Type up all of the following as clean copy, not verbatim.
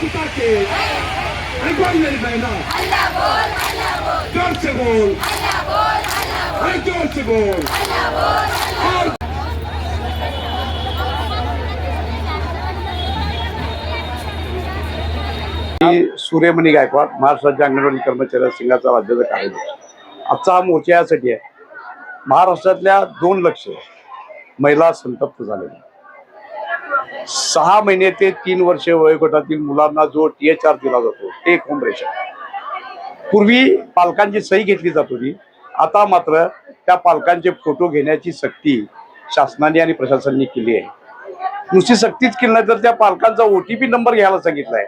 सुता के बोल मेरी बहना जोर से बोल जोर से बोल। और सूर्यमणी गायकवाड महाराष्ट्राच्या अंगणवाडी कर्मचारी संघाचा राज्याचा कार्यदर्शी। आजचा हा मोर्चा यासाठी आहे, महाराष्ट्रातल्या 2 लक्ष महिला संतप्त झालेल्या 6 महिने ते 3 वर्ष वयोगटातील मुलांना जो THR दिला जातो टेक होम रेशन पूर्वी पालकांची सही घेतली जात होती, आता मात्र त्या पालकांचे फोटो घेण्याची सक्ती शासनाने आणि प्रशासनाने केली आहे। नुसती सक्तीच केली नाही तर त्या पालकांचा OTP नंबर घ्यायला सांगितलाय।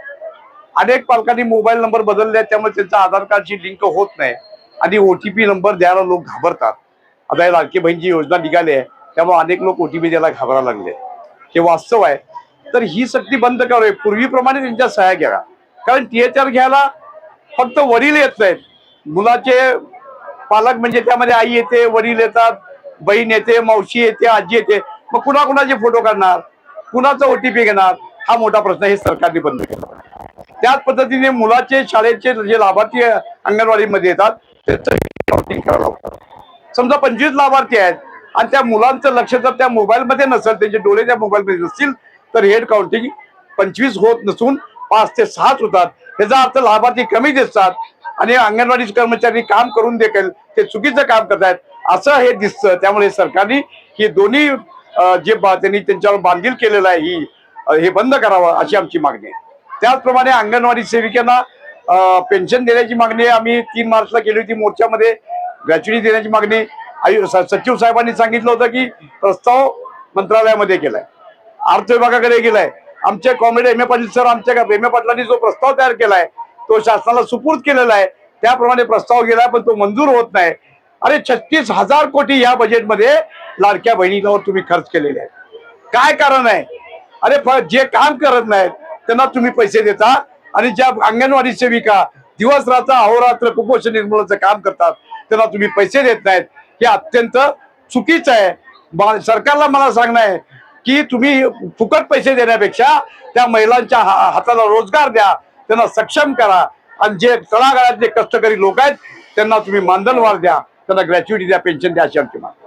अनेक पालकांनी मोबाईल नंबर बदलले त्यामुळे त्यांचा आधार कार्डशी लिंक होत नाही आणि OTP नंबर द्यायला लोक घाबरतात। आता लाडकी बहीणची योजना निघाली आहे त्यामुळे अनेक लोक OTP द्यायला घाबरायला लागले, हे वास्तव आहे। तर ही सक्ती बंद करावी, पूर्वीप्रमाणे त्यांच्या सह्या घ्या, कारण THR घ्यायला फक्त वडील येत नाहीत, मुलाचे पालक म्हणजे त्यामध्ये आई येते, वडील येतात, बहीण येते, मावशी येते, आजी येते, मग कुणाकुणाचे फोटो काढणार, कुणाचा OTP घेणार, हा मोठा प्रश्न हे सरकारने बंद केला। त्याच पद्धतीने मुलाचे शाळेचे जे लाभार्थी अंगणवाडीमध्ये येतात त्याचं काउंटिंग करायला होतं। समजा 25 लाभार्थी आहेत आणि त्या मुलांचं लक्ष जर त्या मोबाईलमध्ये नसेल, त्यांचे डोळे त्या मोबाईलमध्ये नसतील तर हेड काउंटिंग 25 होत नसून 5 ते 6 होतात। याचा अर्थ लाभार्थी कमी दिसतात आणि अंगणवाडी कर्मचारी काम करून देखील ते चुकीचं काम करतायत असं हे दिसतं। त्यामुळे सरकारने ही दोन्ही जे त्यांनी त्यांच्यावर बांधील केलेलं आहे हे बंद करावं अशी आमची मागणी आहे। त्याचप्रमाणे अंगणवाडी सेविकांना पेन्शन देण्याची मागणी आम्ही 3 मार्चला केली होती मोर्चामध्ये, ग्रॅच्युटी देण्याची मागणी सचिव साहेबांनी सांगितलं होतं की प्रस्ताव मंत्रालयामध्ये केलाय, अर्थ विभागाकडे गेलाय। आमचे कॉम्रेड MA पाटील सर, आमच्या MA पाटलांनी जो प्रस्ताव तयार केलाय तो शासनाला सुपूर्द केलेला आहे, त्याप्रमाणे प्रस्ताव गेलाय पण तो मंजूर होत नाही। अरे 36,000 कोटी या बजेटमध्ये लाडक्या बहिणींवर तुम्ही खर्च केलेले आहेत, काय कारण आहे? अरे जे काम करत नाहीत त्यांना तुम्ही पैसे देता आणि ज्या अंगणवाडी सेविका दिवस रात्र अहोरात्र कुपोषण निर्मूलनाचं काम करतात त्यांना तुम्ही पैसे देत नाहीत, हे अत्यंत चुकीचं आहे। सरकारला मला सांगणं आहे की तुम्ही फुकट पैसे देण्यापेक्षा त्या महिलांच्या हाताला रोजगार द्या, त्यांना सक्षम करा आणि जे तळागाळातले कष्टकरी लोक आहेत त्यांना तुम्ही मानधनवाढ द्या, त्यांना ग्रॅच्युटी द्या, पेन्शन द्या अशी आमची मागणी।